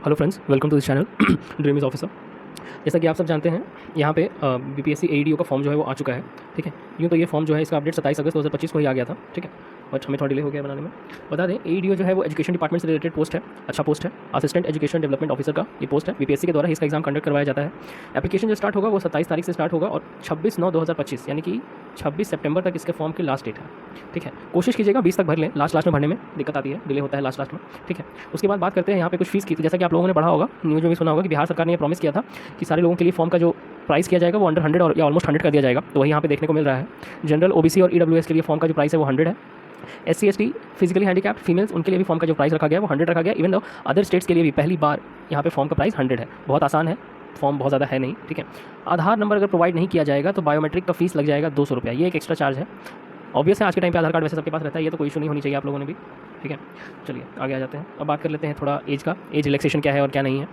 Hello friends, welcome to this channel dream is officer. जैसा कि आप सब जानते हैं, यहाँ पे बीपीएससी एईडीओ का फॉर्म जो है वो आ चुका है। ठीक है, यूँ तो ये फॉर्म जो है इसका अपडेट 27 अगस्त 2025 को ही आ गया था। ठीक है, बट हमें थोड़ा डिले हो गया बनाने में। बता दें, एईडीओ जो है वो एजुकेशन डिपार्टमेंट से रिलेटेड पोस्ट है। अच्छा पोस्ट है, असिस्टेंट एजुकेशन डेवलपमेंट ऑफिसर का ये पोस्ट है। बीपीएससी के द्वारा इसका एग्जाम कंडक्ट करवाया जाता है। एप्लीकेशन जो स्टार्ट होगा वो 27 तारीख से स्टार्ट होगा और 26/9/2025 यानी कि 26 सितंबर तक इसके फॉर्म की लास्ट डेट है। ठीक है, कोशिश कीजिएगा 20 तक भर लें। लास्ट में भरने में दिक्कत आती है, डिले होता है लास्ट में। ठीक है, उसके बाद बात करते हैं यहाँ पे कुछ फीस की। तो जैसा कि आप लोगों ने पढ़ा होगा, न्यूज़ में भी सुना होगा कि बिहार सरकार ने ये प्रॉमिस किया था कि सारे लोगों के लिए फॉर्म का जो प्राइस किया जाएगा वो अंडर 100 और या ऑलमोस्ट 100 कर दिया जाएगा। तो वही यहाँ पे देखने को मिल रहा है। जनरल, ओबीसी और ईडब्ल्यूएस के लिए फॉर्म का जो प्राइस है वो 100 है। SC ST physically handicapped females उनके लिए भी फॉर्म का जो प्राइस रखा गया है वो 100 रखा गया। इवन दो अदर स्टेट्स के लिए भी पहली बार यहाँ पे फॉर्म का प्राइस 100 है। बहुत आसान है, फॉर्म बहुत ज़्यादा है नहीं। ठीक है, आधार नंबर अगर प्रोवाइड नहीं किया जाएगा तो बायोमेट्रिक का फीस लग जाएगा 200 रुपया। ये एक एक्स्ट्रा चार्ज है। ऑब्वियस है, आज के टाइम पे आधार कार्ड वैसे सबके पास रहता है, ये तो कोई इशू नहीं होनी चाहिए आप लोगों ने भी। ठीक है, चलिए आगे आ जाते हैं। अब बात कर लेते हैं थोड़ा एज का। एज रिलैक्सेशन क्या है और क्या नहीं है।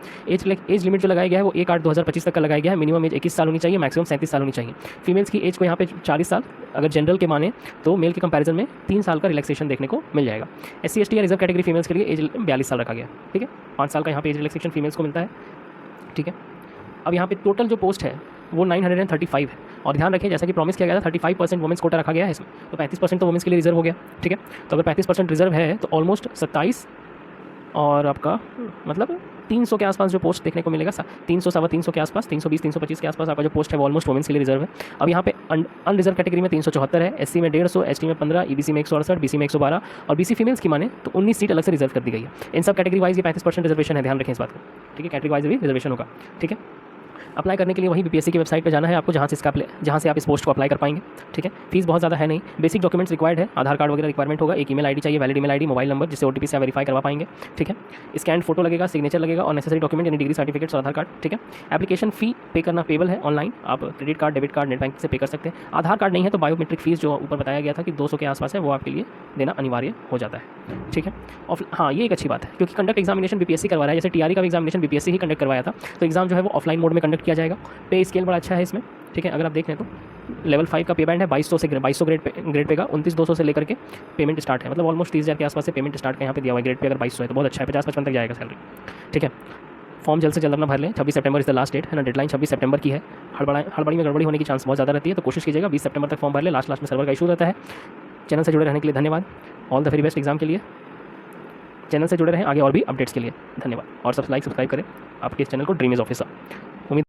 एज लिमिट जो लगाया गया है वो 1/8/2025 तक का लगाया गया है। मिनिमम एज 21 साल होनी चाहिए, मैक्सिमम 37 साल होनी चाहिए। फीमेल्स की एज को यहाँ पे 40 साल, अगर जनरल के माने तो मेल के कंपैरिजन में 3 साल का रिलैक्सेशन देखने को मिल जाएगा। SC ST या रिजर्व कैटेगरी फीमेल्स के लिए एज 42 साल रखा गया। ठीक है, 5 साल का यहाँ पे एज रिलैक्सेशन फीमेल्स को मिलता है। ठीक है, अब यहाँ पे टोटल जो पोस्ट है वो 935 है। और ध्यान रखें, जैसा कि प्रॉमिस किया गया था 35% वुमेंस कोटा रखा गया है इसमें, तो 35% तो वुमेंस के लिए रिजर्व हो गया। ठीक है, तो अगर 35% रिजर्व है तो ऑलमोस्ट 27 और आपका मतलब 300 के आसपास जो पोस्ट देखने को मिलेगा। 300 सवा 300 के आसपास, 320 325 के आसपास आपका जो पोस्ट है वो ऑलमोस्ट वुमेंस के लिए रिजर्व है। अब यहाँ पे अनरिजर्व कैटेगरी में 374 है, SC में 150, ST में 15, EBC में 168, BC में 112 और BC फीमेल्स की माने तो 19 सीट अलग से रिजर्व कर दी गई है। इन सब कैटेगरी वाइज ये 35% रिजर्वेशन है, ध्यान रखें इस बात को। ठीक है, कैटेगरी वाइज भी रिजर्वेशन होगा। ठीक है, अप्लाई करने के लिए वही बीपीएससी की वेबसाइट पर जाना है आपको, जहाँ से आप इस पोस्ट को अप्लाई कर पाएंगे। ठीक है, फीस बहुत ज़्यादा है नहीं। बेसिक डॉक्यूमेंट्स रिक्वायर्ड है, आधार कार्ड वगैरह रिक्वायरमेंट होगा। एक ईमेल आईडी चाहिए, valid email ID, mobile number जिससे OTP से वेरीफाई करवा पाएंगे। ठीक है, स्कैन फोटो लगेगा, सिग्नेचर लगेगा और नेसेसरी डॉक्यूमेंट यानी डिग्री सर्टिफिकेट्स और आधार कार्ड। ठीक है, एप्लीकेशन फी पे करना पेबल है ऑनलाइन, आप credit card, debit card, net banking से पे कर सकते हैं। आधार कार्ड नहीं है तो बायोमेट्रिक फीस जो ऊपर बताया गया था कि 200 के आसपास है वो आपके लिए देना अनिवार्य हो जाता है। ठीक है, और हाँ ये एक अच्छी बात है क्योंकि कंडक्ट एग्जामिनेशन बीपीएससी करवा रहा है। जैसे TRE का एग्जामिनेशन बीपीएससी ही कंडक्ट करवाया था, तो एग्जाम जो है वो ऑफलाइन मोड में कंडक्ट किया जाएगा। पे स्केल बड़ा अच्छा है इसमें। ठीक है, अगर आप देख लें तो लेवल 5 का पे बैंड है 2200 ग्रेड पे का 29,200 से लेकर के पेमेंट स्टार्ट है। मतलब ऑलमोस्ट 30,000 के आसपास से पेमेंट स्टार्ट का यहाँ पे दिया हुआ है। ग्रेड पे अगर 2200 है तो बहुत अच्छा है, 50-55 तक जाएगा सैलरी। ठीक है, फॉर्म जल्द से जल्द अपना भर लें। 26 सितंबर इज द लास्ट डेट है ना, डेडलाइन 26 सितंबर की है। हड़बड़ी में गड़बड़ी होने की चांस बहुत ज़्यादा रहती है, तो कोशिश कीजिएगा 20 सितंबर तक फॉर्म भर ले। लास्ट में सर्वर का इशू रहता है। चैनल से जुड़े रहने के लिए धन्यवाद। All the very best exam के लिए। चैनल से जुड़े रहें आगे और भी अपडेट्स के लिए। धन्यवाद और सब्सक्राइब करें आपके इस चैनल को, ड्रीम इज़ ऑफिसर।